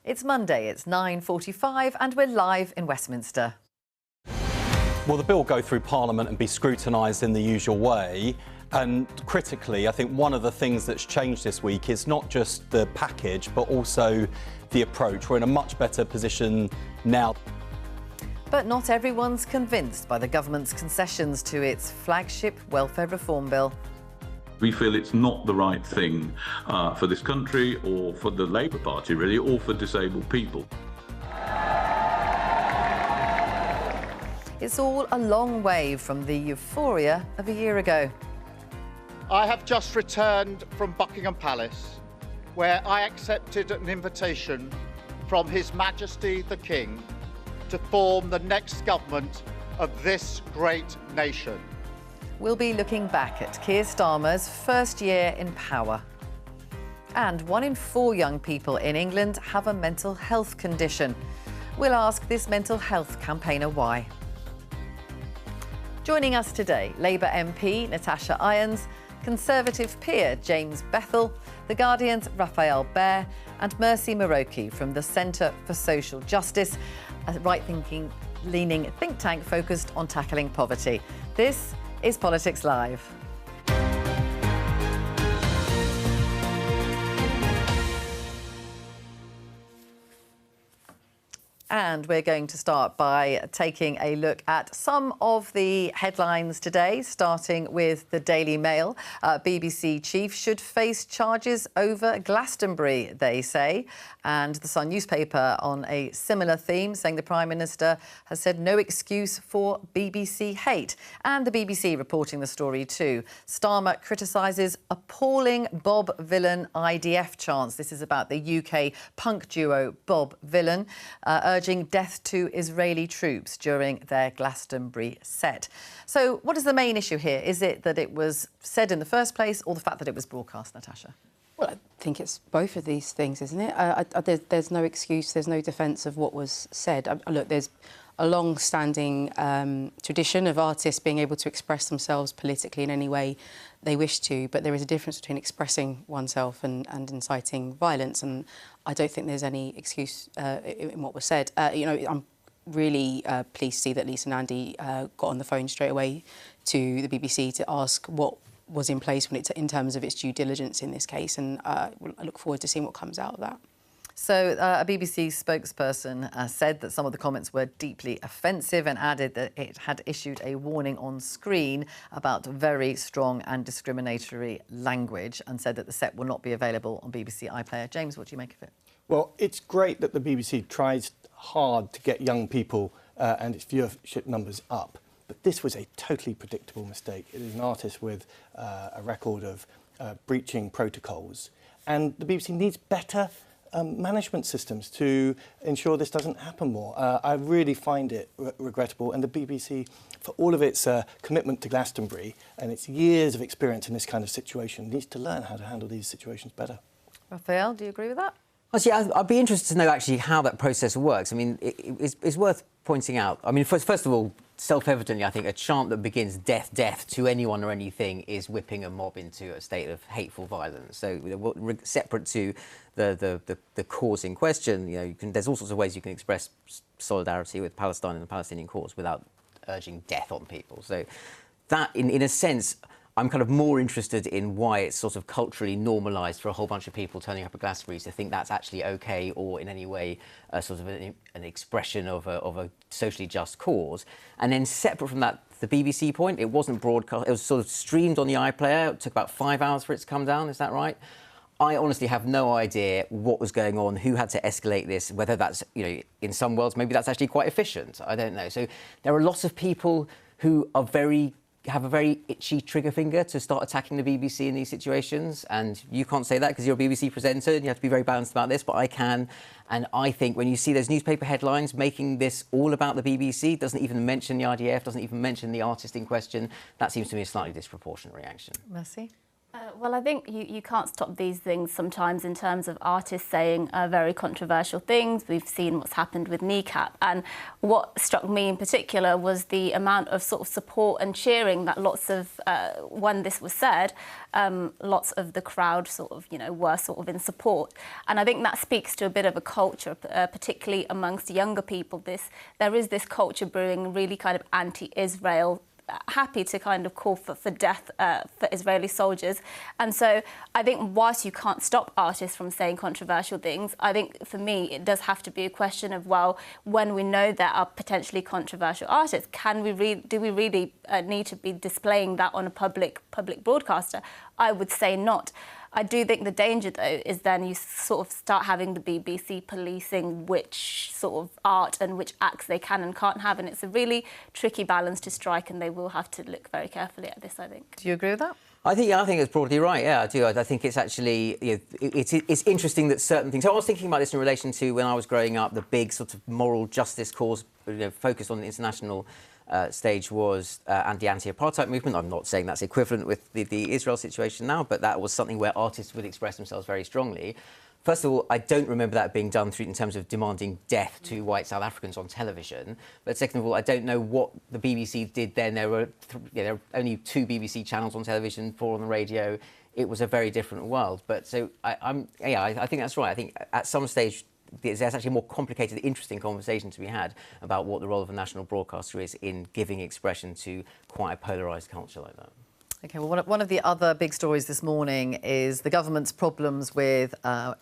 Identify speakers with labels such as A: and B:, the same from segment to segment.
A: It's Monday, it's 9:45 and we're live in Westminster.
B: Will the bill go through Parliament and be scrutinised in the usual way? And critically, I think one of the things that's changed this week is not just the package, but also the approach. We're in a much better position now.
A: But not everyone's convinced by the government's concessions to its flagship welfare reform bill.
C: We feel it's not the right thing for this country or for the Labour Party, really, or for disabled people.
A: It's all a long way from the euphoria of a year ago.
D: I have just returned from Buckingham Palace, where I accepted an invitation from His Majesty the King to form the next government of this great nation.
A: We'll be looking back at Keir Starmer's first year in power. And 1 in 4 young people in England have a mental health condition. We'll ask this mental health campaigner why. Joining us today, Labour MP Natasha Irons, Conservative peer James Bethell, The Guardian's Raphael Baer and Mercy Muroki from the Centre for Social Justice, a right-thinking, leaning think tank focused on tackling poverty. This is Politics Live. And we're going to start by taking a look at some of the headlines today, starting with the Daily Mail. BBC chief should face charges over Glastonbury, they say. And the Sun newspaper on a similar theme, saying the Prime Minister has said no excuse for BBC hate. And the BBC reporting the story too. Starmer criticises appalling Bob Vylan IDF chants. This is about the UK punk duo Bob Vylan, urging death to Israeli troops during their Glastonbury set. So what is the main issue here? Is it that it was said in the first place or the fact that it was broadcast, Natasha?
E: Well, I think it's both of these things, isn't it? There's no excuse, there's no defence of what was said. Look, there's a long-standing tradition of artists being able to express themselves politically in any way they wish to, but there is a difference between expressing oneself and inciting violence, and I don't think there's any excuse in what was said. I'm really pleased to see that Lisa Nandy got on the phone straight away to the BBC to ask what was in place in terms of its due diligence in this case, and I look forward to seeing what comes out of that.
A: So a BBC spokesperson said that some of the comments were deeply offensive and added that it had issued a warning on screen about very strong and discriminatory language and said that the set will not be available on BBC iPlayer. James, what do you make of it?
F: Well, it's great that the BBC tries hard to get young people and its viewership numbers up, but this was a totally predictable mistake. It is an artist with a record of breaching protocols, and the BBC needs better management systems to ensure this doesn't happen more. I really find it regrettable, and the BBC, for all of its commitment to Glastonbury and its years of experience in this kind of situation, needs to learn how to handle these situations better.
A: Raphael, do you agree with that?
G: Actually, I'd be interested to know actually how that process works. I mean, it's worth pointing out. I mean, first of all, self-evidently, I think a chant that begins "death, death" to anyone or anything is whipping a mob into a state of hateful violence. So, separate to the cause in question, there's all sorts of ways you can express solidarity with Palestine and the Palestinian cause without urging death on people. So, that, in a sense, I'm kind of more interested in why it's sort of culturally normalised for a whole bunch of people turning up at Glastonbury to think that's actually OK or in any way sort of an expression of a socially just cause. And then separate from that, the BBC point, it wasn't broadcast. It was sort of streamed on the iPlayer. It took about 5 hours for it to come down. Is that right? I honestly have no idea what was going on, who had to escalate this, whether that's, in some worlds, maybe that's actually quite efficient. I don't know. So there are lots of people who are have a very itchy trigger finger to start attacking the BBC in these situations, and you can't say that because you're a BBC presenter and you have to be very balanced about this, but I can. And I think when you see those newspaper headlines making this all about the BBC, doesn't even mention the RDF, doesn't even mention the artist in question, that seems to me a slightly disproportionate reaction.
A: Mercy?
H: Well, I think you can't stop these things sometimes in terms of artists saying very controversial things. We've seen what's happened with Kneecap. And what struck me in particular was the amount of sort of support and cheering that lots of, when this was said, lots of the crowd sort of, were sort of in support. And I think that speaks to a bit of a culture, particularly amongst younger people. There is this culture brewing, really kind of anti-Israel, happy to kind of call for death for Israeli soldiers. And so I think whilst you can't stop artists from saying controversial things, I think for me it does have to be a question of, well, when we know there are potentially controversial artists, do we really need to be displaying that on a public broadcaster? I would say not. I do think the danger, though, is then you sort of start having the BBC policing which sort of art and which acts they can and can't have, and it's a really tricky balance to strike, and they will have to look very carefully at this, I think.
A: Do you agree with that?
G: I think it's broadly right. Yeah, I do. I think it's actually it's interesting that certain things. So I was thinking about this in relation to when I was growing up. The big sort of moral justice cause focused on the international stage was the anti-apartheid movement. I'm not saying that's equivalent with the Israel situation now, but that was something where artists would express themselves very strongly. First of all, I don't remember that being done in terms of demanding death to white South Africans on television. But second of all, I don't know what the BBC did then. There were only 2 BBC channels on television, 4 on the radio. It was a very different world. But so I think that's right. I think at some stage there's actually a more complicated, interesting conversation to be had about what the role of a national broadcaster is in giving expression to quite a polarised culture like that.
A: OK, well, one of the other big stories this morning is the government's problems with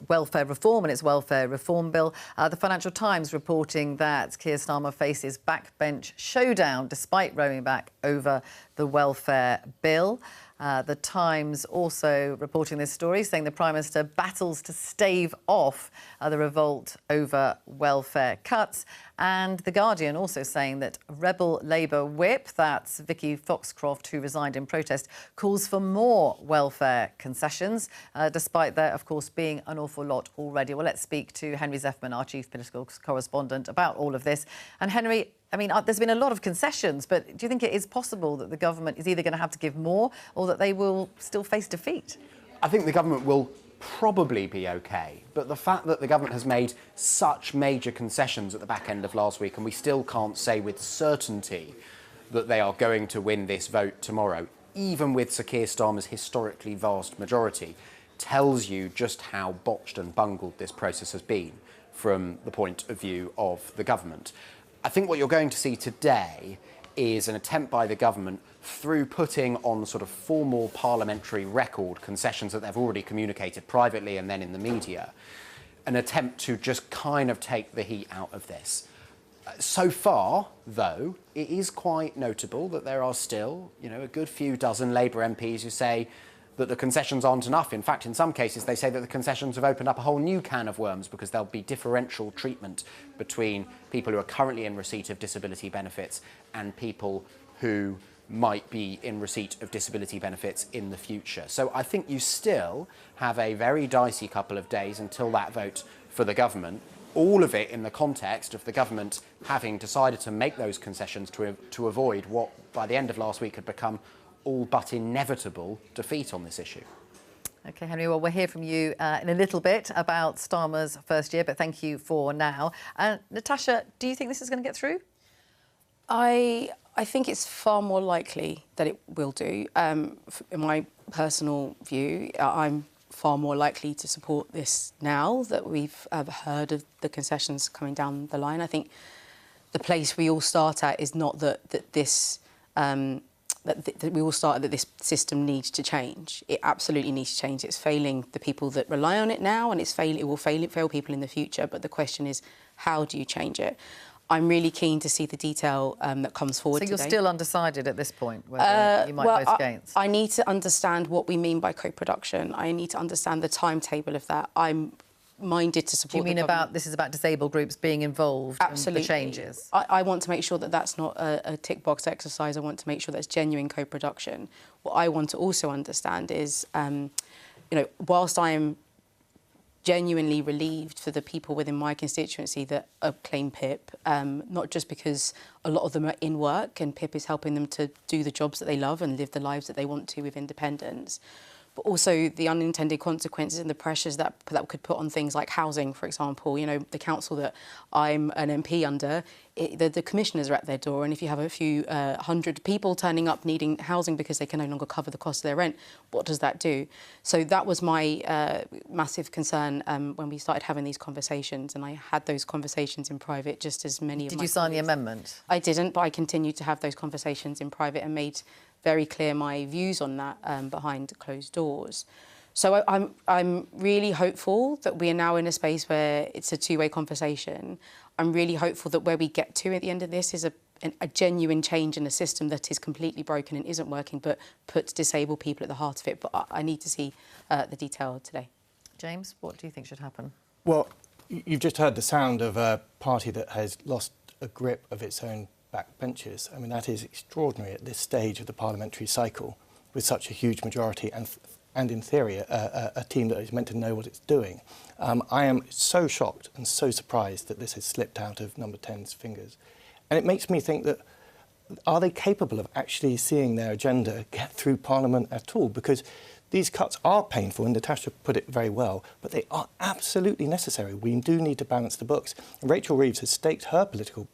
A: welfare reform and its welfare reform bill. The Financial Times reporting that Keir Starmer faces backbench showdown despite rowing back over the welfare bill. The Times also reporting this story, saying the Prime Minister battles to stave off the revolt over welfare cuts. And The Guardian also saying that Rebel Labour whip, that's Vicki Foxcroft, who resigned in protest, calls for more welfare concessions, despite there, of course, being an awful lot already. Well, let's speak to Henry Zeffman, our chief political correspondent, about all of this. And Henry, I mean, there's been a lot of concessions, but do you think it is possible that the government is either going to have to give more or that they will still face defeat?
I: I think the government will probably be OK, but the fact that the government has made such major concessions at the back end of last week, and we still can't say with certainty that they are going to win this vote tomorrow, even with Sir Keir Starmer's historically vast majority, tells you just how botched and bungled this process has been from the point of view of the government. I think what you're going to see today is an attempt by the government, through putting on sort of formal parliamentary record concessions that they've already communicated privately and then in the media, an attempt to just kind of take the heat out of this. So far, though, it is quite notable that there are still, a good few dozen Labour MPs who say that the concessions aren't enough. In fact, in some cases, they say that the concessions have opened up a whole new can of worms because there'll be differential treatment between people who are currently in receipt of disability benefits and people who might be in receipt of disability benefits in the future. So I think you still have a very dicey couple of days until that vote for the government, all of it in the context of the government having decided to make those concessions to avoid what, by the end of last week, had become all but inevitable defeat on this issue.
A: OK, Henry, well, we'll hear from you in a little bit about Starmer's first year, but thank you for now. Natasha, do you think this is going to get through?
E: I think it's far more likely that it will do. In my personal view, I'm far more likely to support this now that we've heard of the concessions coming down the line. I think the place we all start at is not that we all start that this system needs to change. It absolutely needs to change. It's failing the people that rely on it now, and it will fail people in the future. But the question is, how do you change it? I'm really keen to see the detail that comes forward today.
A: So you're still undecided at this point whether you might vote against?
E: I need to understand what we mean by co-production. I need to understand the timetable of that. I'm minded to support.
A: Do you mean this is about disabled groups being involved
E: Absolutely.
A: in the changes?
E: I want to make sure that that's not a tick box exercise. I want to make sure that's genuine co-production. What I want to also understand is, whilst I am genuinely relieved for the people within my constituency that claim PIP, not just because a lot of them are in work and PIP is helping them to do the jobs that they love and live the lives that they want to with independence, but also the unintended consequences and the pressures that could put on things like housing, for example. You know, the council that I'm an MP under, the commissioners are at their door, and if you have a few hundred people turning up needing housing because they can no longer cover the cost of their rent, what does that do? So that was my massive concern when we started having these conversations, and I had those conversations in private, just as many of my
A: Did you sign the amendment?
E: I didn't, but I continued to have those conversations in private and made very clear my views on that behind closed doors. So I'm really hopeful that we are now in a space where it's a two-way conversation. I'm really hopeful that where we get to at the end of this is a genuine change in a system that is completely broken and isn't working, but puts disabled people at the heart of it. But I need to see the detail today.
A: James, what do you think should happen?
F: Well, you've just heard the sound of a party that has lost a grip of its own backbenchers. I mean, that is extraordinary at this stage of the parliamentary cycle, with such a huge majority and in theory, a team that is meant to know what it's doing. I am so shocked and so surprised that this has slipped out of Number 10's fingers. And it makes me think that, are they capable of actually seeing their agenda get through Parliament at all? Because these cuts are painful, and Natasha put it very well, but they are absolutely necessary. We do need to balance the books. And Rachel Reeves has staked her political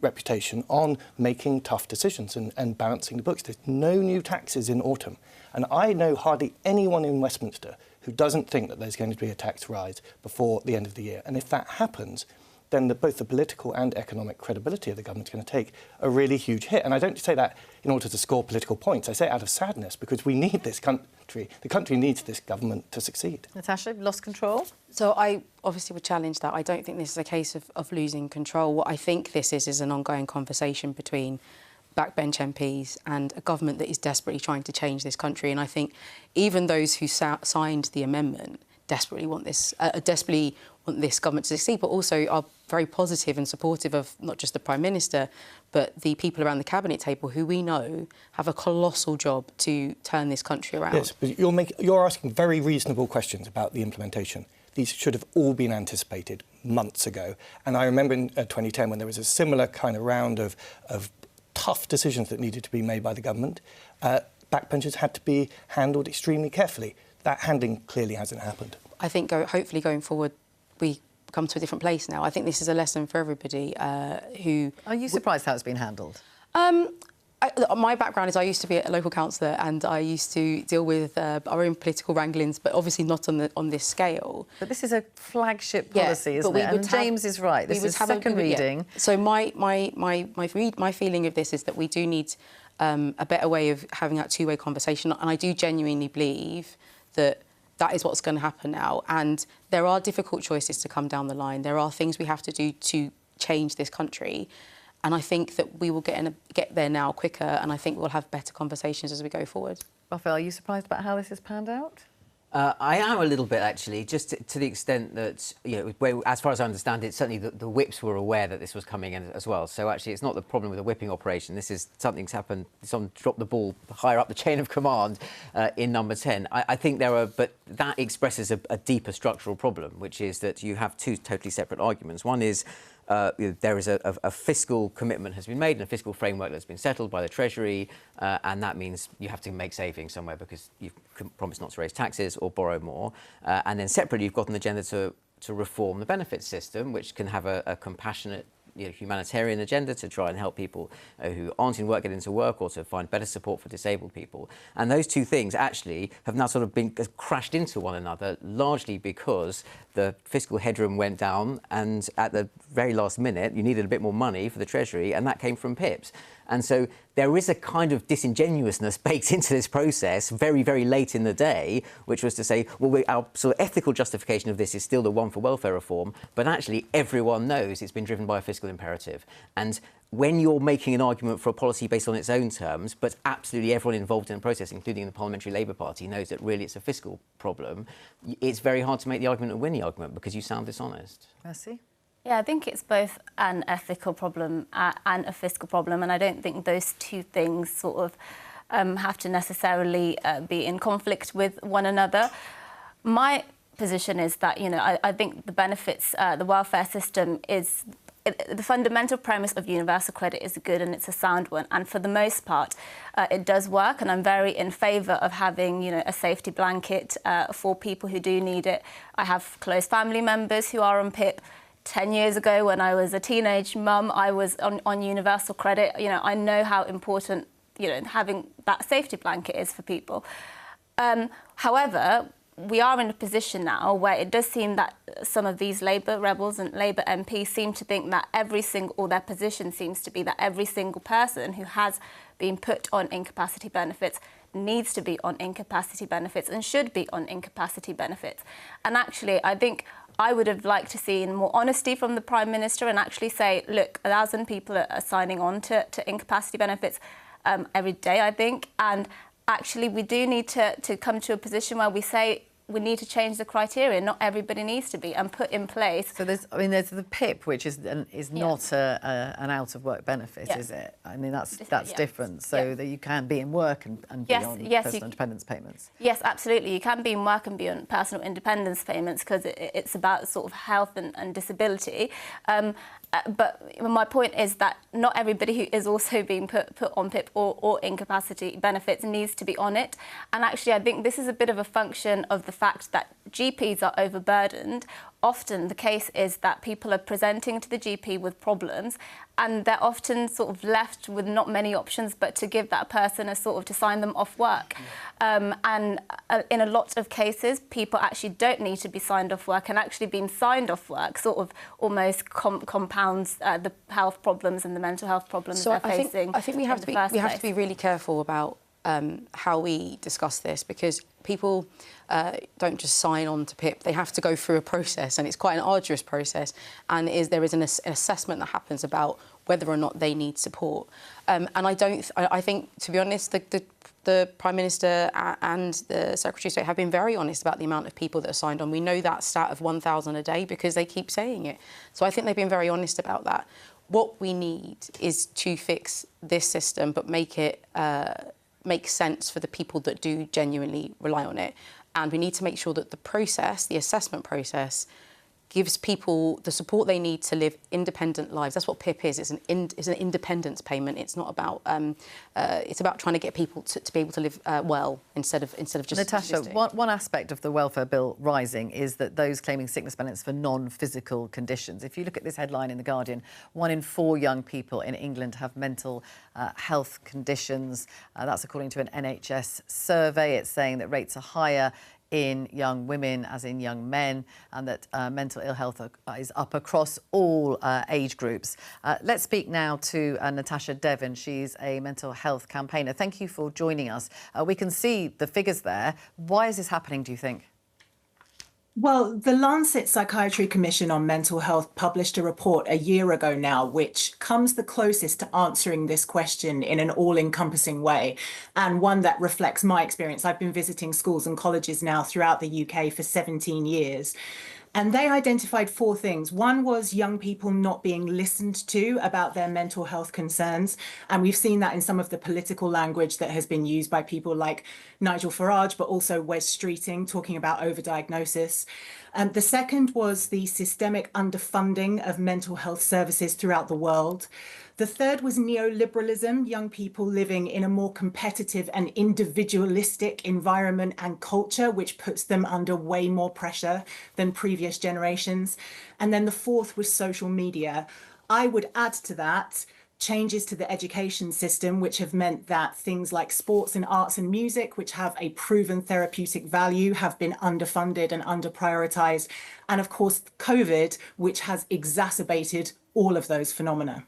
F: reputation on making tough decisions and balancing the books. There's no new taxes in autumn. And I know hardly anyone in Westminster who doesn't think that there's going to be a tax rise before the end of the year. And if that happens, then both the political and economic credibility of the government is going to take a really huge hit. And I don't say that in order to score political points. I say it out of sadness, because we need this country. The country needs this government to succeed.
A: Natasha, lost control?
E: So I obviously would challenge that. I don't think this is a case of losing control. What I think this is an ongoing conversation between backbench MPs and a government that is desperately trying to change this country. And I think even those who signed the amendment desperately want this government to succeed, but also are very positive and supportive of not just the Prime Minister, but the people around the Cabinet table who we know have a colossal job to turn this country around.
F: Yes, but you're asking very reasonable questions about the implementation. These should have all been anticipated months ago. And I remember in 2010 when there was a similar kind of round of tough decisions that needed to be made by the government, backbenchers had to be handled extremely carefully. That handling clearly hasn't happened.
E: I think hopefully going forward we come to a different place now. I think this is a lesson for everybody who...
A: Are you surprised how it's been handled?
E: My background is I used to be a local councillor, and I used to deal with our own political wranglings, but obviously not on this scale.
A: But this is a flagship policy, isn't it? And James is right. This is second reading.
E: So my feeling of this is that we do need a better way of having that two-way conversation, and I do genuinely believe that is what's going to happen now. And there are difficult choices to come down the line. There are things we have to do to change this country. And I think that we will get there now quicker, and I think we'll have better conversations as we go forward.
A: Raphael, are you surprised about how this has panned out?
G: I am a little bit, actually, just to the extent that, as far as I understand it, certainly the whips were aware that this was coming in as well. So actually, it's not the problem with a whipping operation. This is something's happened. Someone dropped the ball higher up the chain of command in Number 10. I think but that expresses a deeper structural problem, which is that you have two totally separate arguments. One is there is a fiscal commitment has been made and a fiscal framework that's been settled by the Treasury, and that means you have to make savings somewhere because you've promised not to raise taxes or borrow more. And then separately, you've got an agenda to reform the benefits system, which can have a compassionate humanitarian agenda to try and help people who aren't in work get into work, or to find better support for disabled people. And those two things actually have now sort of been crashed into one another, largely because the fiscal headroom went down, and at the very last minute you needed a bit more money for the Treasury, and that came from PIPs. And so there is a kind of disingenuousness baked into this process very, very late in the day, which was to say, well, our sort of ethical justification of this is still the one for welfare reform, but actually everyone knows it's been driven by a fiscal imperative. And when you're making an argument for a policy based on its own terms, but absolutely everyone involved in the process, including the Parliamentary Labour Party, knows that really it's a fiscal problem, it's very hard to make the argument and win the argument because you sound dishonest.
A: Mercy?
H: Yeah, I think it's both an ethical problem and a fiscal problem, and I don't think those two things sort of have to necessarily be in conflict with one another. My position is that, I think the benefits, the welfare system is the fundamental premise of universal credit is good and it's a sound one. And for the most part, it does work. And I'm very in favour of having, a safety blanket for people who do need it. I have close family members who are on PIP. 10 years ago, when I was a teenage mum, I was on universal credit. I know how important, having that safety blanket is for people. However, we are in a position now where it does seem that some of these Labour rebels and Labour MPs seem to think that their position seems to be that every single person who has been put on incapacity benefits needs to be on incapacity benefits and should be on incapacity benefits. And actually, I think I would have liked to see more honesty from the Prime Minister and actually say, look, 1,000 people are signing on to incapacity benefits every day, I think. And actually, we do need to come to a position where we say we need to change the criteria. Not everybody needs to be, and put in place.
A: So there's the PIP, which is not an out of work benefit, is it? I mean, that's different. So that you can be in work and be on personal independence payments.
H: Yes, absolutely. You can be in work and be on personal independence payments because it's about sort of health and disability. But my point is that not everybody who is also being put on PIP or incapacity benefits needs to be on it. And actually, I think this is a bit of a function of the fact that GPs are overburdened. Often the case is that people are presenting to the GP with problems and they're often sort of left with not many options but to give that person to sign them off work. And in a lot of cases, people actually don't need to be signed off work, and actually being signed off work sort of almost compounds the health problems and the mental health problems they're facing.
E: I think we have to be really careful about how we discuss this, because people don't just sign on to PIP. They have to go through a process, and it's quite an arduous process. And there is an assessment that happens about whether or not they need support. And I think, to be honest, the Prime Minister and the Secretary of State have been very honest about the amount of people that are signed on. We know that stat of 1,000 a day because they keep saying it. So I think they've been very honest about that. What we need is to fix this system, but make it make sense for the people that do genuinely rely on it. And we need to make sure that the assessment process, gives people the support they need to live independent lives. That's what PIP is. It's an independence payment. It's not about. It's about trying to get people to be able to live well instead of just.
A: Natasha, one aspect of the welfare bill rising is that those claiming sickness benefits for non-physical conditions. If you look at this headline in The Guardian, 1 in 4 young people in England have mental health conditions. That's according to an NHS survey. It's saying that rates are higher in young women as in young men, and that mental ill health is up across all age groups. Let's speak now to Natasha Devon. She's a mental health campaigner. Thank you for joining us. We can see the figures there. Why is this happening, do you think?
J: Well, the Lancet Psychiatry Commission on Mental Health published a report a year ago now, which comes the closest to answering this question in an all-encompassing way, and one that reflects my experience. I've been visiting schools and colleges now throughout the UK for 17 years. And they identified 4 things. One was young people not being listened to about their mental health concerns. And we've seen that in some of the political language that has been used by people like Nigel Farage, but also Wes Streeting, talking about overdiagnosis. The second was the systemic underfunding of mental health services throughout the world. The third was neoliberalism, young people living in a more competitive and individualistic environment and culture, which puts them under way more pressure than previous generations. And then the fourth was social media. I would add to that changes to the education system, which have meant that things like sports and arts and music, which have a proven therapeutic value, have been underfunded and underprioritized. And of course, COVID, which has exacerbated all of those phenomena.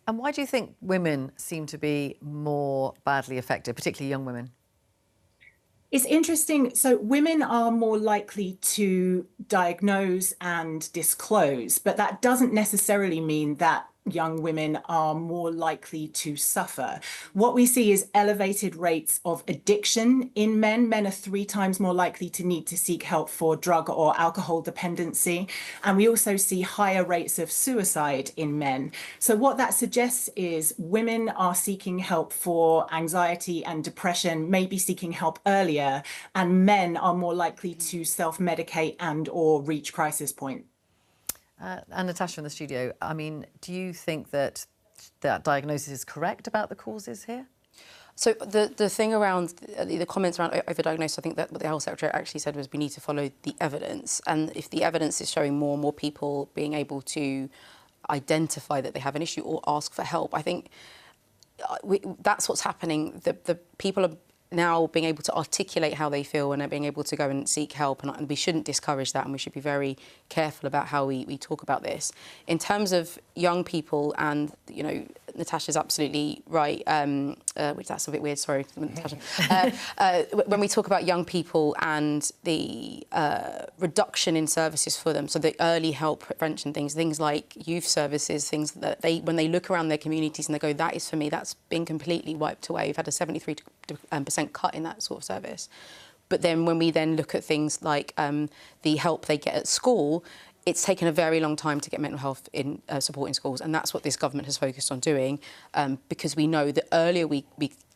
A: And why do you think women seem to be more badly affected, particularly young women?
J: It's interesting. So women are more likely to diagnose and disclose, but that doesn't necessarily mean that young women are more likely to suffer. What we see is elevated rates of addiction in men. Men are 3 times more likely to need to seek help for drug or alcohol dependency. And we also see higher rates of suicide in men. So what that suggests is women are seeking help for anxiety and depression, maybe seeking help earlier, and men are more likely to self-medicate and or reach crisis point.
A: And Natasha in the studio, I mean, do you think that that diagnosis is correct about the causes here?
E: So the thing around the comments around overdiagnosis, I think that what the Health Secretary actually said was we need to follow the evidence. And if the evidence is showing more and more people being able to identify that they have an issue or ask for help, I think that's what's happening. The people are now being able to articulate how they feel and are being able to go and seek help, and we shouldn't discourage that, and we should be very careful about how we talk about this. In terms of young people, and you know, Natasha's absolutely right, which that's a bit weird, sorry, Natasha. When we talk about young people and the reduction in services for them, so the early help prevention things like youth services, things that when they look around their communities and they go, that is for me, that's been completely wiped away. We've had a 73% cut in that sort of service. But then when we then look at things like the help they get at school, it's taken a very long time to get mental health in support in schools, and that's what this government has focused on doing, because we know the earlier we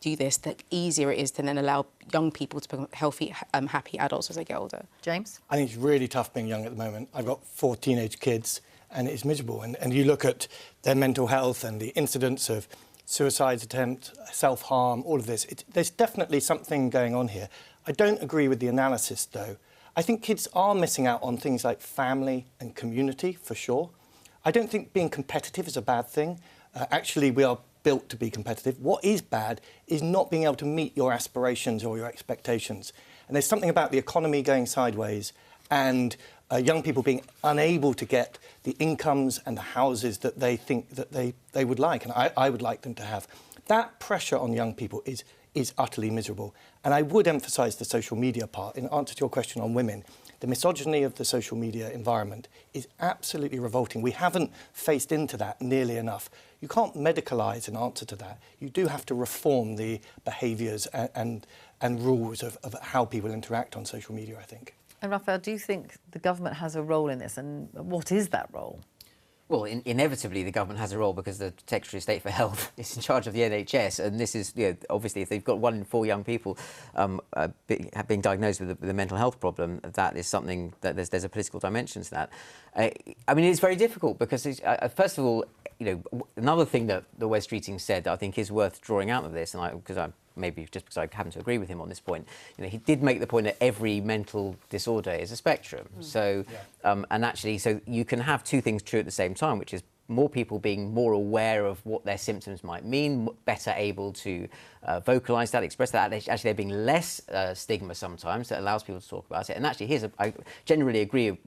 E: do this, the easier it is to then allow young people to become healthy, happy adults as they get older.
A: James?
F: I think it's really tough being young at the moment. I've got 4 teenage kids, and it's miserable. And you look at their mental health and the incidence of suicide attempts, self-harm, all of this. There's definitely something going on here. I don't agree with the analysis, though. I think kids are missing out on things like family and community, for sure. I don't think being competitive is a bad thing. Actually, we are built to be competitive. What is bad is not being able to meet your aspirations or your expectations. And there's something about the economy going sideways and young people being unable to get the incomes and the houses that they think that they would like, and I would like them to have. That pressure on young people is utterly miserable. And I would emphasise the social media part. In answer to your question on women, the misogyny of the social media environment is absolutely revolting. We haven't faced into that nearly enough. You can't medicalise an answer to that. You do have to reform the behaviours and rules of how people interact on social media, I think.
A: And Raphael, do you think the government has a role in this, and what is that role?
G: Well, inevitably, the government has a role because the Secretary of State for Health is in charge of the NHS, and this is, you know, obviously, if they've got 1 in 4 young people being diagnosed with a mental health problem, that is something that there's a political dimension to that. I mean, it's very difficult because, first of all, you know, another thing that the Wes Streeting said that I think is worth drawing out of this, and maybe just because I happen to agree with him on this point, you know, he did make the point that every mental disorder is a spectrum. So, and actually, so you can have 2 things true at the same time, which is more people being more aware of what their symptoms might mean, better able to vocalise that, express that. Actually, there being less stigma sometimes that allows people to talk about it. And actually, I generally agree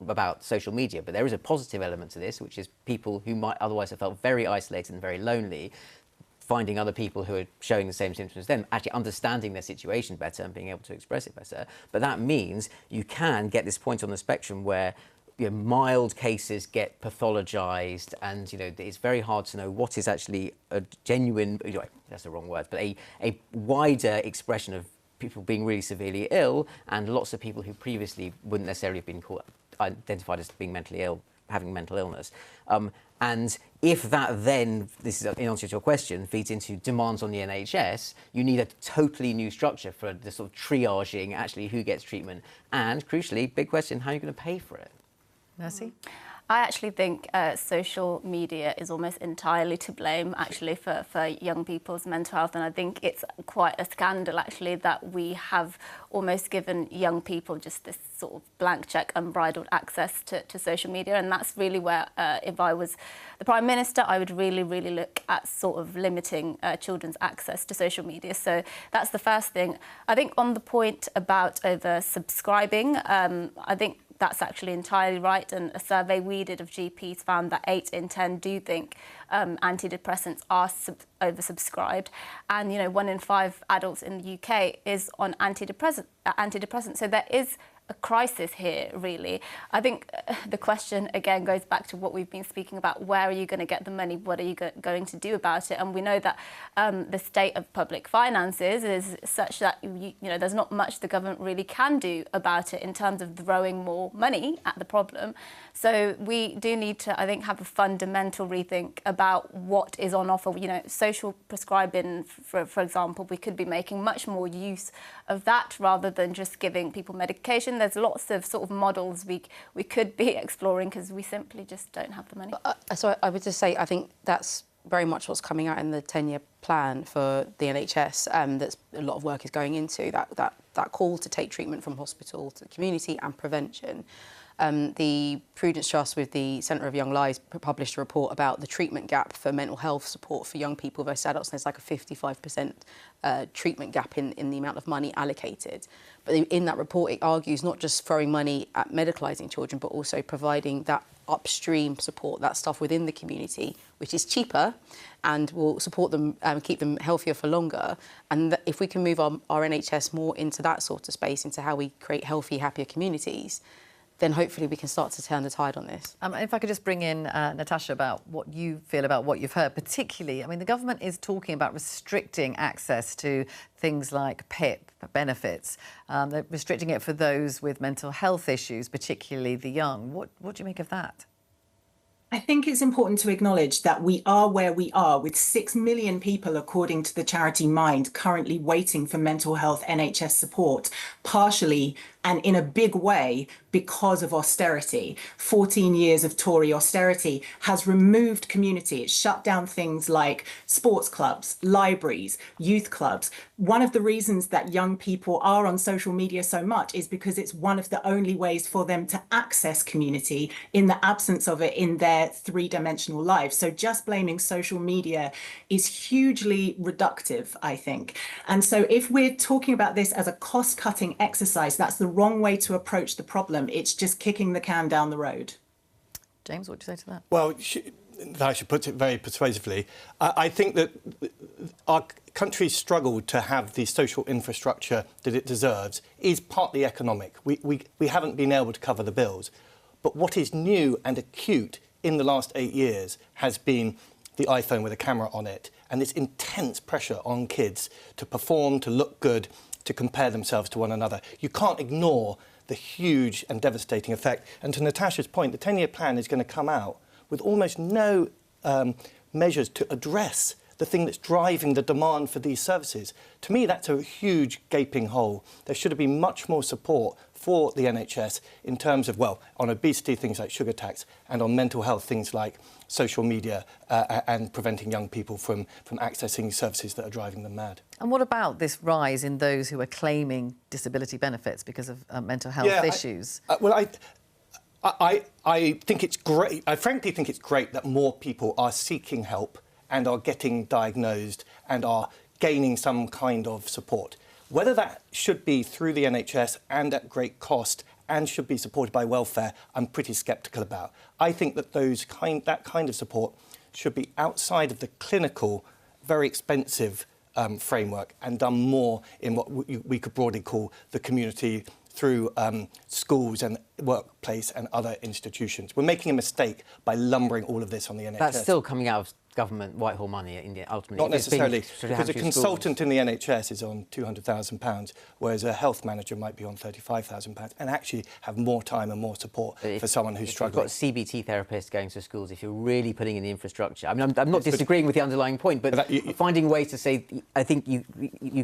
G: about social media, but there is a positive element to this, which is people who might otherwise have felt very isolated and very lonely, finding other people who are showing the same symptoms as them, actually understanding their situation better and being able to express it better. But that means you can get this point on the spectrum where, you know, mild cases get pathologised, and, you know, it's very hard to know what is actually a genuine, that's the wrong word, but a wider expression of people being really severely ill, and lots of people who previously wouldn't necessarily have been identified as being mentally ill, having mental illness. And if that then, this is in answer to your question, feeds into demands on the NHS, you need a totally new structure for the sort of triaging, actually, who gets treatment. And crucially, big question, how are you going to pay for it?
A: Mercy?
H: I actually think social media is almost entirely to blame, actually, for young people's mental health. And I think it's quite a scandal, actually, that we have almost given young people just this sort of blank check, unbridled access to social media. And that's really where, if I was the Prime Minister, I would really, really look at sort of limiting children's access to social media. So that's the first thing. I think on the point about over-subscribing, I think that's actually entirely right, and a survey we did of GPs found that 8 in 10 do think antidepressants are oversubscribed, and, you know, 1 in 5 adults in the UK is on antidepressants. So there is a crisis here, really. I think the question, again, goes back to what we've been speaking about. Where are you going to get the money? What are you going to do about it? And we know that the state of public finances is such that, you know, there's not much the government really can do about it in terms of throwing more money at the problem. So we do need to, I think, have a fundamental rethink about what is on offer. You know, social prescribing, for example, we could be making much more use of that rather than just giving people medication. conversation. There's lots of sort of models we could be exploring because we simply just don't have the money.
E: So I would just say I think that's very much what's coming out in the 10-year plan for the NHS. That's a lot of work is going into that call to take treatment from hospital to the community and prevention. The Prudence Trust with the Centre of Young Lives published a report about the treatment gap for mental health support for young people versus adults. And there's like a 55% treatment gap in the amount of money allocated. But in that report, it argues not just throwing money at medicalising children, but also providing that upstream support, that stuff within the community, which is cheaper and will support them and keep them healthier for longer. And if we can move our NHS more into that sort of space, into how we create healthy, happier communities, then hopefully we can start to turn the tide on this.
A: If I could just bring in Natasha about what you feel about what you've heard, particularly, I mean, the government is talking about restricting access to things like PIP benefits. They're restricting it for those with mental health issues, particularly the young. What do you make of that?
J: I think it's important to acknowledge that we are where we are, with 6 million people, according to the charity Mind, currently waiting for mental health NHS support, partially and in a big way because of austerity. 14 years of Tory austerity has removed community. It's shut down things like sports clubs, libraries, youth clubs. One of the reasons that young people are on social media so much is because it's one of the only ways for them to access community in the absence of it in their three-dimensional lives. So just blaming social media is hugely reductive, I think. And so if we're talking about this as a cost-cutting exercise, that's the wrong way to approach the problem. It's just kicking the can down the road.
A: James, what do you say to that?
F: Well, I should put it very persuasively. I think that our country's struggle to have the social infrastructure that it deserves is partly economic. We haven't been able to cover the bills. But what is new and acute in the last 8 years has been the iPhone with a camera on it, and this intense pressure on kids to perform, to look good, to compare themselves to one another. You can't ignore the huge and devastating effect. And to Natasha's point, the 10-year plan is going to come out with almost no measures to address the thing that's driving the demand for these services. To me, that's a huge gaping hole. There should have been much more support for the NHS in terms of, well, on obesity, things like sugar tax, and on mental health, things like social media and preventing young people from accessing services that are driving them mad.
A: And what about this rise in those who are claiming disability benefits because of mental health issues?
F: I think it's great. I frankly think it's great that more people are seeking help and are getting diagnosed and are gaining some kind of support. Whether that should be through the NHS and at great cost and should be supported by welfare, I'm pretty sceptical about. I think that that kind of support should be outside of the clinical, very expensive framework and done more in what we could broadly call the community through schools and workplace and other institutions. We're making a mistake by lumbering all of this on the NHS.
G: That's still coming out of government Whitehall money in the ultimately.
F: Not necessarily, because a consultant in the NHS is on £200,000, whereas a health manager might be on £35,000 and actually have more time and more support for someone who's struggling.
G: You've got CBT therapists going to schools, if you're really putting in the infrastructure. I mean, I'm not disagreeing with the underlying point, but finding ways to say, I think you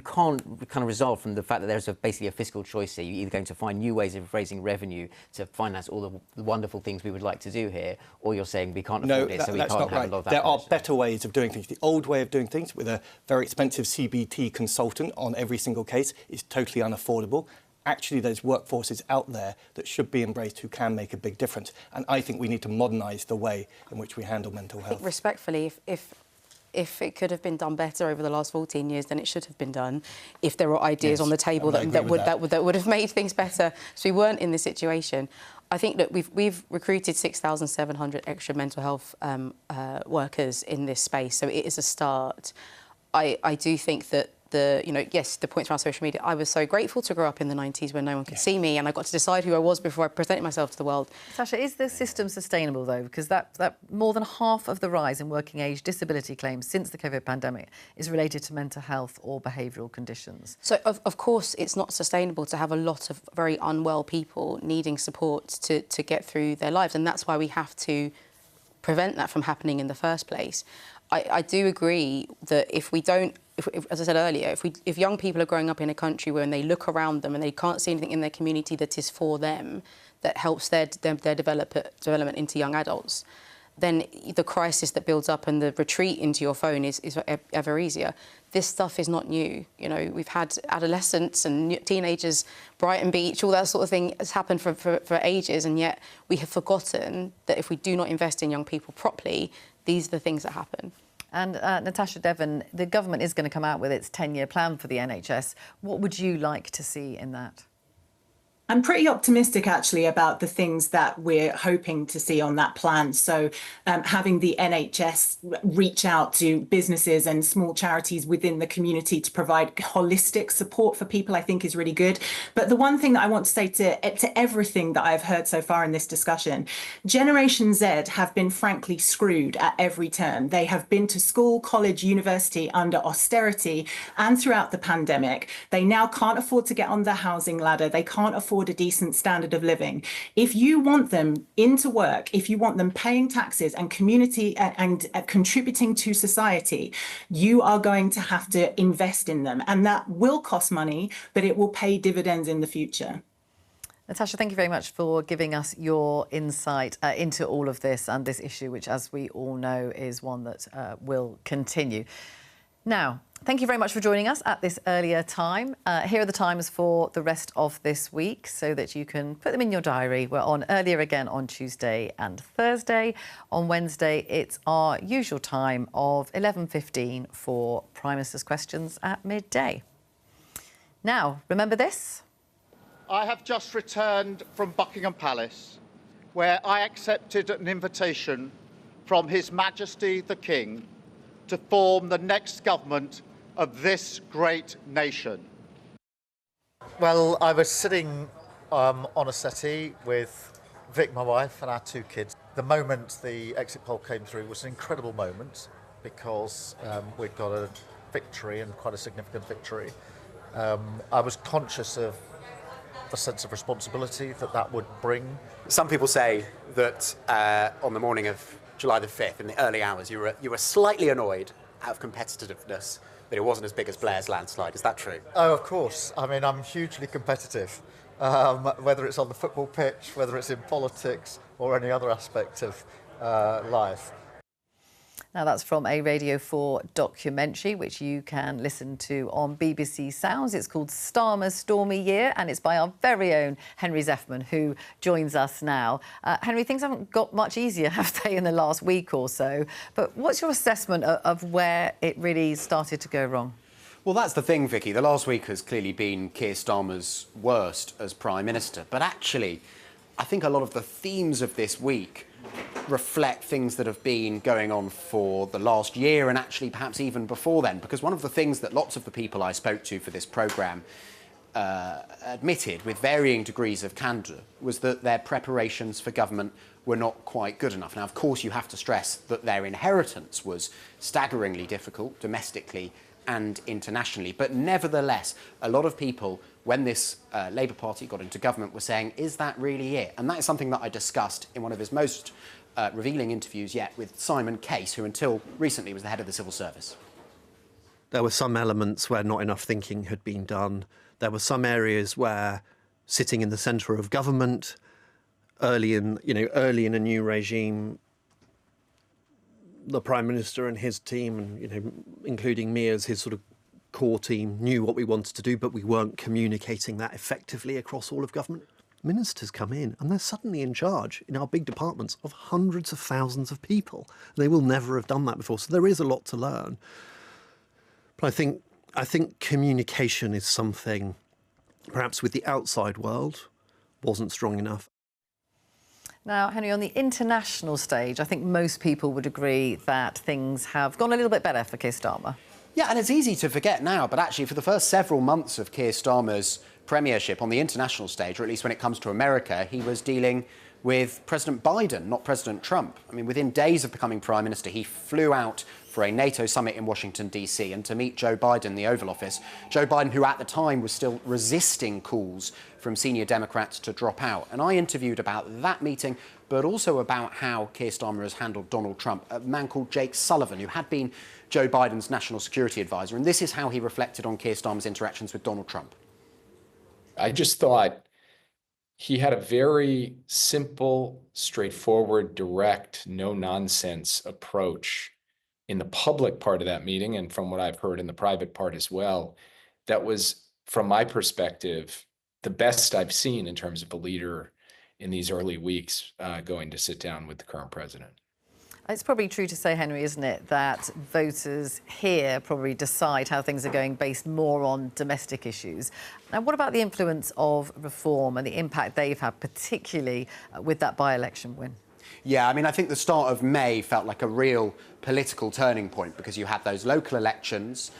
G: can't kind of resolve from the fact that there's basically a fiscal choice here. You're either going to find new ways of raising revenue to finance all the wonderful things we would like to do here, or you're saying we can't afford it, so we can't have a lot of that.
F: There are better ways of doing things. The old way of doing things with a very expensive CBT consultant on every single case is totally unaffordable. Actually, there's workforces out there that should be embraced who can make a big difference. And I think we need to modernise the way in which we handle mental health.
E: I think respectfully, if it could have been done better over the last 14 years, then it should have been done. If there were ideas on the table that would have made things better, so we weren't in this situation. I think that we've recruited 6,700 extra mental health workers in this space, so it is a start. I do think that the points around social media. I was so grateful to grow up in the 90s when no one could see me, and I got to decide who I was before I presented myself to the world.
A: Sasha, is the system sustainable, though? Because that more than half of the rise in working age disability claims since the COVID pandemic is related to mental health or behavioural conditions.
E: So, of course, it's not sustainable to have a lot of very unwell people needing support to get through their lives, and that's why we have to prevent that from happening in the first place. I do agree that if we don't, as I said earlier, if young people are growing up in a country where they look around them and they can't see anything in their community that is for them, that helps their development into young adults, then the crisis that builds up and the retreat into your phone is ever easier. This stuff is not new. You know, we've had adolescents and teenagers, Brighton Beach, all that sort of thing has happened for ages, and yet we have forgotten that if we do not invest in young people properly, these are the things that happen.
A: And Natasha Devon, the government is going to come out with its 10-year plan for the NHS. What would you like to see in that?
J: I'm pretty optimistic, actually, about the things that we're hoping to see on that plan. So having the NHS reach out to businesses and small charities within the community to provide holistic support for people, I think is really good. But the one thing that I want to say to everything that I've heard so far in this discussion, Generation Z have been frankly screwed at every turn. They have been to school, college, university under austerity and throughout the pandemic. They now can't afford to get on the housing ladder. They can't afford a decent standard of living. If you want them into work, if you want them paying taxes and community and contributing to society, you are going to have to invest in them. And that will cost money, but it will pay dividends in the future.
A: Natasha, thank you very much for giving us your insight into all of this and this issue, which, as we all know, is one that will continue. Now, thank you very much for joining us at this earlier time. Here are the times for the rest of this week so that you can put them in your diary. We're on earlier again on Tuesday and Thursday. On Wednesday, it's our usual time of 11:15 for Prime Minister's Questions at midday. Now, remember this?
D: I have just returned from Buckingham Palace, where I accepted an invitation from His Majesty the King to form the next government of this great nation.
K: Well, I was sitting on a settee with Vic, my wife, and our 2 kids. The moment the exit poll came through was an incredible moment because we'd got a victory, and quite a significant victory. I was conscious of the sense of responsibility that would bring.
I: Some people say that on the morning of July the 5th, in the early hours, you were slightly annoyed out of competitiveness that it wasn't as big as Blair's landslide. Is that true?
K: Oh, of course. I mean, I'm hugely competitive, whether it's on the football pitch, whether it's in politics or any other aspect of life.
A: Now, that's from a Radio 4 documentary, which you can listen to on BBC Sounds. It's called Starmer's Stormy Year, and it's by our very own Henry Zeffman, who joins us now. Henry, things haven't got much easier, have they, in the last week or so? But what's your assessment of where it really started to go wrong?
I: Well, that's the thing, Vicky. The last week has clearly been Keir Starmer's worst as Prime Minister. But actually, I think a lot of the themes of this week reflect things that have been going on for the last year and actually perhaps even before then. Because one of the things that lots of the people I spoke to for this programme admitted with varying degrees of candour was that their preparations for government were not quite good enough. Now, of course, you have to stress that their inheritance was staggeringly difficult domestically and internationally. But nevertheless, a lot of people, when this Labour Party got into government, were saying, is that really it? And that is something that I discussed in one of his most revealing interviews yet with Simon Case, who until recently was the head of the civil service.
L: There were some elements where not enough thinking had been done. There were some areas where sitting in the centre of government, early in a new regime, the Prime Minister and his team, and including me as his sort of core team, knew what we wanted to do, but we weren't communicating that effectively across all of government. Ministers come in and they're suddenly in charge in our big departments of hundreds of thousands of people. They will never have done that before, so there is a lot to learn. But I think communication is something, perhaps with the outside world, wasn't strong enough.
A: Now, Henry, on the international stage, I think most people would agree that things have gone a little bit better for Keir Starmer.
I: Yeah, and it's easy to forget now, but actually for the first several months of Keir Starmer's premiership on the international stage, or at least when it comes to America, he was dealing with President Biden, not President Trump. I mean, within days of becoming Prime Minister, he flew out for a NATO summit in Washington, D.C., and to meet Joe Biden in the Oval Office. Joe Biden, who at the time was still resisting calls from senior Democrats to drop out. And I interviewed about that meeting, but also about how Keir Starmer has handled Donald Trump, a man called Jake Sullivan, who had been Joe Biden's national security advisor. And this is how he reflected on Keir Starmer's interactions with Donald Trump.
M: I just thought he had a very simple, straightforward, direct, no-nonsense approach in the public part of that meeting, and from what I've heard in the private part as well, that was, from my perspective, the best I've seen in terms of a leader in these early weeks going to sit down with the current president.
A: It's probably true to say, Henry, isn't it, that voters here probably decide how things are going based more on domestic issues. Now, what about the influence of reform and the impact they've had, particularly with that by-election win?
I: Yeah, I mean, I think the start of May felt like a real political turning point because you had those local elections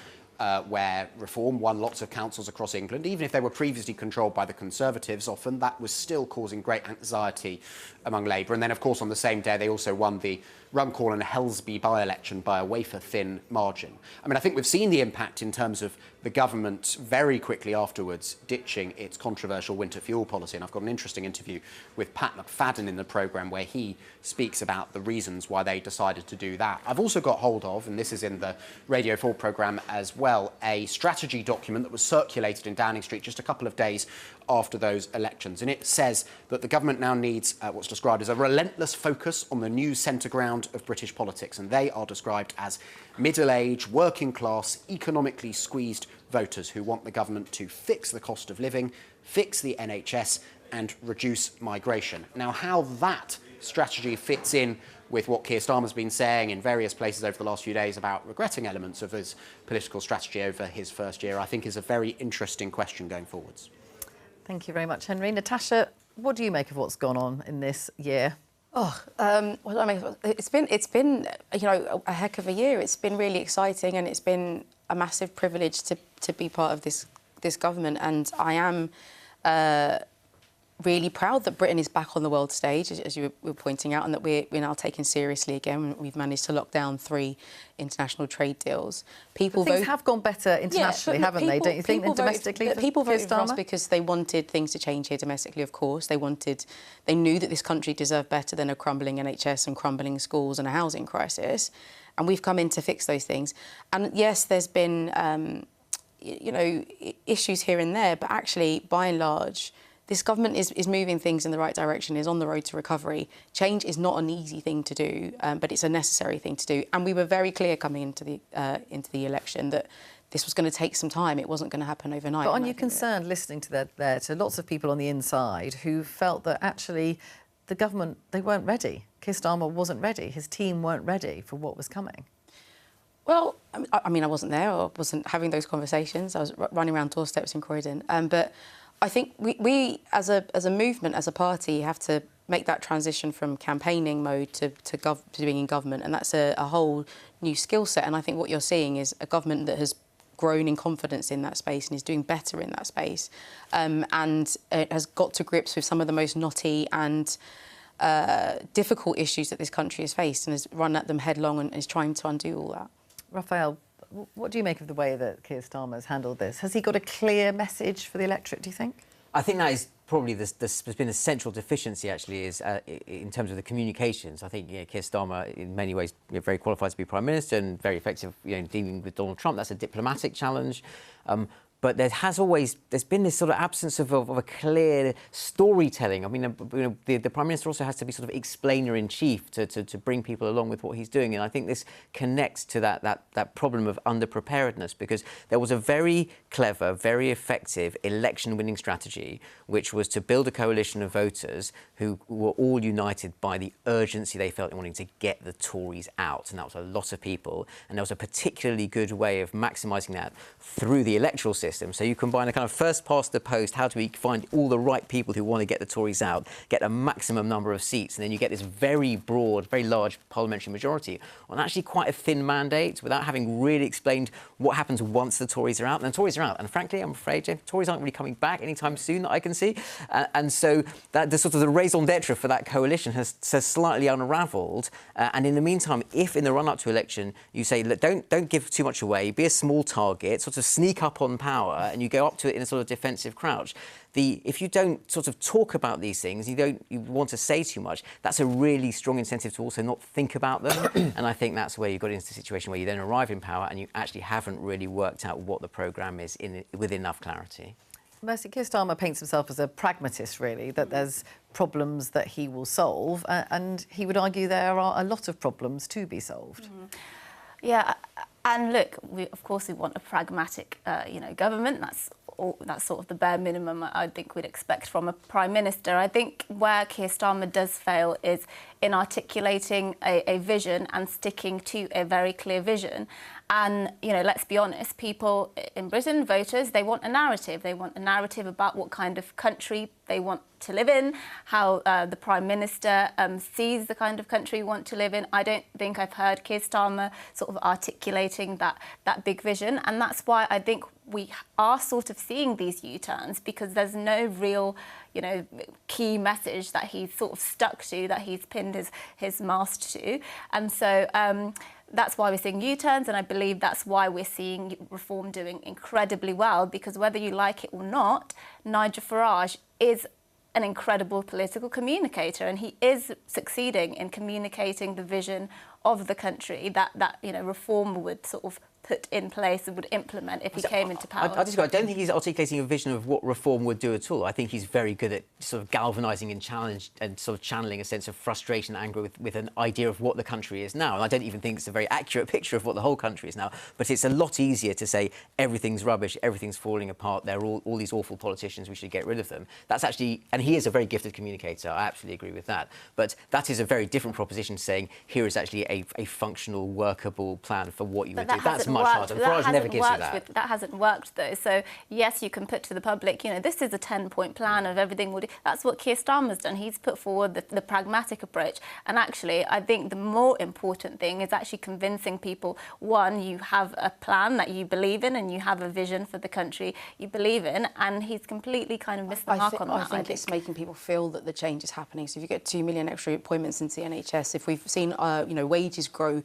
I: where Reform won lots of councils across England. Even if they were previously controlled by the Conservatives, often that was still causing great anxiety among Labour. And then, of course, on the same day, they also won the Runcorn and Helsby by-election by a wafer-thin margin. I mean, I think we've seen the impact in terms of the government very quickly afterwards ditching its controversial winter fuel policy. And I've got an interesting interview with Pat McFadden in the programme where he speaks about the reasons why they decided to do that. I've also got hold of, and this is in the Radio 4 programme as well, a strategy document that was circulated in Downing Street just a couple of days after those elections. And it says that the government now needs what's described as a relentless focus on the new centre ground of British politics. And they are described as middle-aged, working-class, economically squeezed voters who want the government to fix the cost of living, fix the NHS and reduce migration. Now, how that strategy fits in with what Keir Starmer's been saying in various places over the last few days about regretting elements of his political strategy over his first year, I think is a very interesting question going forwards.
A: Thank you very much, Henry. Natasha, what do you make of what's gone on in this year?
E: Well, I mean, it's been you know, a heck of a year. It's been really exciting, and it's been a massive privilege to be part of this government. And I am really proud that Britain is back on the world stage, as you were pointing out, and that we're now taken seriously again. We've managed to lock down 3 international trade deals. People
A: things have gone better internationally, haven't they? Don't you think? And domestically,
E: people voted for us because they wanted things to change here domestically. Of course, they knew that this country deserved better than a crumbling NHS and crumbling schools and a housing crisis, and we've come in to fix those things. And yes, there's been you know, issues here and there, but actually, by and large, this government is moving things in the right direction, is on the road to recovery. Change is not an easy thing to do, but it's a necessary thing to do. And we were very clear coming into the election that this was going to take some time. It wasn't going to happen overnight.
A: But aren't you concerned, listening to to lots of people on the inside who felt that actually the government, they weren't ready? Keir Starmer wasn't ready. His team weren't ready for what was coming.
E: Well, I mean, I wasn't there. I wasn't having those conversations. I was running around doorsteps in Croydon. But I think we as a movement, as a party, have to make that transition from campaigning mode to being in government, and that's a whole new skill set. And I think what you're seeing is a government that has grown in confidence in that space and is doing better in that space, and it has got to grips with some of the most knotty and difficult issues that this country has faced, and has run at them headlong and is trying to undo all that.
A: Raphael, what do you make of the way that Keir Starmer has handled this? Has he got a clear message for the electorate, do you think?
G: I think that is probably there's been a central deficiency, actually, is in terms of the communications. I think Keir Starmer, in many ways, very qualified to be Prime Minister and very effective dealing with Donald Trump. That's a diplomatic challenge. But there's been this sort of absence of a clear storytelling. I mean, the Prime Minister also has to be sort of explainer-in-chief to bring people along with what he's doing. And I think this connects to that problem of underpreparedness, because there was a very clever, very effective election-winning strategy, which was to build a coalition of voters who were all united by the urgency they felt in wanting to get the Tories out. And that was a lot of people. And there was a particularly good way of maximising that through the electoral system, system. So you combine a kind of first past the post, how do we find all the right people who want to get the Tories out, get a maximum number of seats, and then you get this very broad, very large parliamentary majority on actually quite a thin mandate without having really explained what happens once the Tories are out. And the Tories are out. And frankly, I'm afraid, James, Tories aren't really coming back anytime soon that I can see. And so that the sort of the raison d'etre for that coalition has slightly unravelled. And in the meantime, if in the run-up to election you say, look, don't give too much away, be a small target, sort of sneak up on power, and you go up to it in a sort of defensive crouch, if you don't sort of talk about these things, you want to say too much, that's a really strong incentive to also not think about them. And I think that's where you got into a situation where you then arrive in power and you actually haven't really worked out what the programme is with enough clarity.
A: Mercy, Keir Starmer paints himself as a pragmatist, really, that there's problems that he will solve, and he would argue there are a lot of problems to be solved.
H: Yeah, and look, of course we want a pragmatic, government. That's sort of the bare minimum I think we'd expect from a Prime Minister. I think where Keir Starmer does fail is in articulating a vision and sticking to a very clear vision. And, let's be honest, people in Britain, voters, they want a narrative. They want a narrative about what kind of country they want to live in, how the Prime Minister sees the kind of country we want to live in. I don't think I've heard Keir Starmer sort of articulating that big vision. And that's why I think we are sort of seeing these U-turns, because there's no real, key message that he's sort of stuck to, that he's pinned his mast to. And so that's why we're seeing U-turns, and I believe that's why we're seeing Reform doing incredibly well, because whether you like it or not, Nigel Farage is an incredible political communicator, and he is succeeding in communicating the vision of the country that Reform would sort of put in place and would implement if he came into power.
G: I don't think he's articulating a vision of what Reform would do at all. I think he's very good at sort of galvanising and sort of channeling a sense of frustration and anger with an idea of what the country is now. And I don't even think it's a very accurate picture of what the whole country is now. But it's a lot easier to say everything's rubbish, everything's falling apart, they're all these awful politicians, we should get rid of them. That's actually, and he is a very gifted communicator, I absolutely agree with that. But that is a very different proposition to saying here is actually a functional, workable plan for what you would do. That's much harder. Farage never gives you that.
H: That hasn't worked, though. So, yes, you can put to the public, this is a 10-point plan of everything we'll do. That's what Keir Starmer's done. He's put forward the pragmatic approach. And actually, I think the more important thing is actually convincing people, one, you have a plan that you believe in and you have a vision for the country you believe in. And he's completely kind of missed the mark on that.
E: I think it's making people feel that the change is happening. So if you get 2 million extra appointments into the NHS, if we've seen, wages grow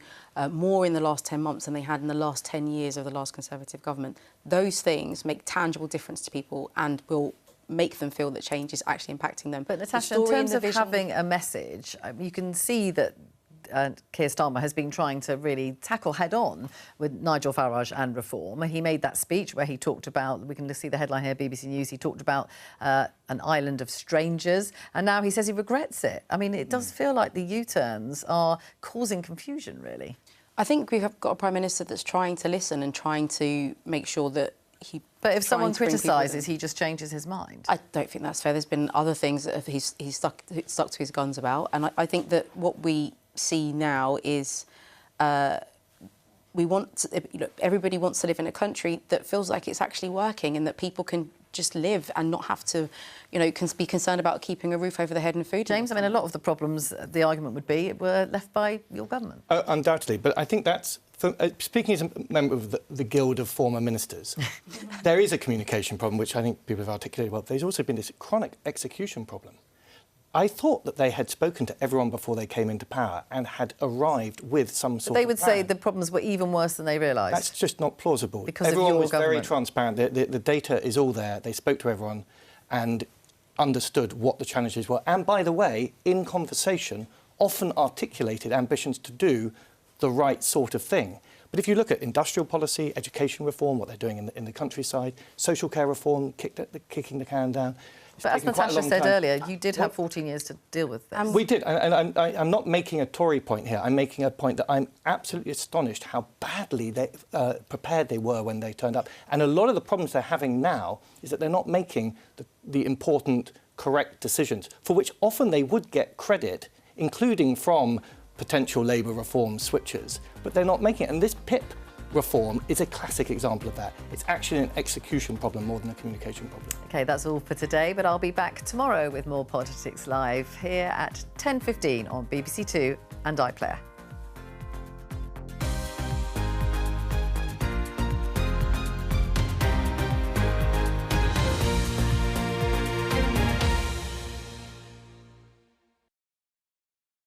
E: more in the last 10 months than they had in the last 10 years of the last Conservative government, those things make tangible difference to people and will make them feel that change is actually impacting them.
A: But Natasha, in terms of having a message, you can see that Keir Starmer has been trying to really tackle head-on with Nigel Farage and Reform. He made that speech where he talked about, we can see the headline here, BBC News, he talked about an island of strangers, and now he says he regrets it. I mean, it does feel like the U-turns are causing confusion, really.
E: I think we've got a Prime Minister that's trying to listen and trying to make sure that he...
A: But if someone criticises, he just changes his mind.
E: I don't think that's fair. There's been other things that he's stuck to his guns about, and I think that what we see now is everybody wants to live in a country that feels like it's actually working and that people can just live and not have to, can be concerned about keeping a roof over their head and food.
A: James, I mean, a lot of the problems, the argument would be, were left by your government.
F: Undoubtedly, but I think that's... speaking as a member of the Guild of Former Ministers, there is a communication problem, which I think people have articulated well. There's also been this chronic execution problem. I thought that they had spoken to everyone before they came into power and had arrived with some sort of
A: They would
F: plan.
A: say the problems were even worse than they realised.
F: That's just not plausible.
A: Because
F: everyone
A: of your
F: was very transparent. The data is all there. They spoke to everyone and understood what the challenges were. And by the way, in conversation, often articulated ambitions to do the right sort of thing. But if you look at industrial policy, education reform, what they're doing in the countryside, social care reform, kicking the can down.
A: But as Natasha said earlier, you did have 14 years to deal with this.
F: We did, and I'm not making a Tory point here. I'm making a point that I'm absolutely astonished how badly prepared they were when they turned up. And a lot of the problems they're having now is that they're not making the important, correct decisions, for which often they would get credit, including from potential Labour reform switchers, but they're not making it. And this PIP reform is a classic example of that. It's actually an execution problem more than a communication problem.
A: OK, that's all for today, but I'll be back tomorrow with more Politics Live here at 10:15 on BBC Two and iPlayer.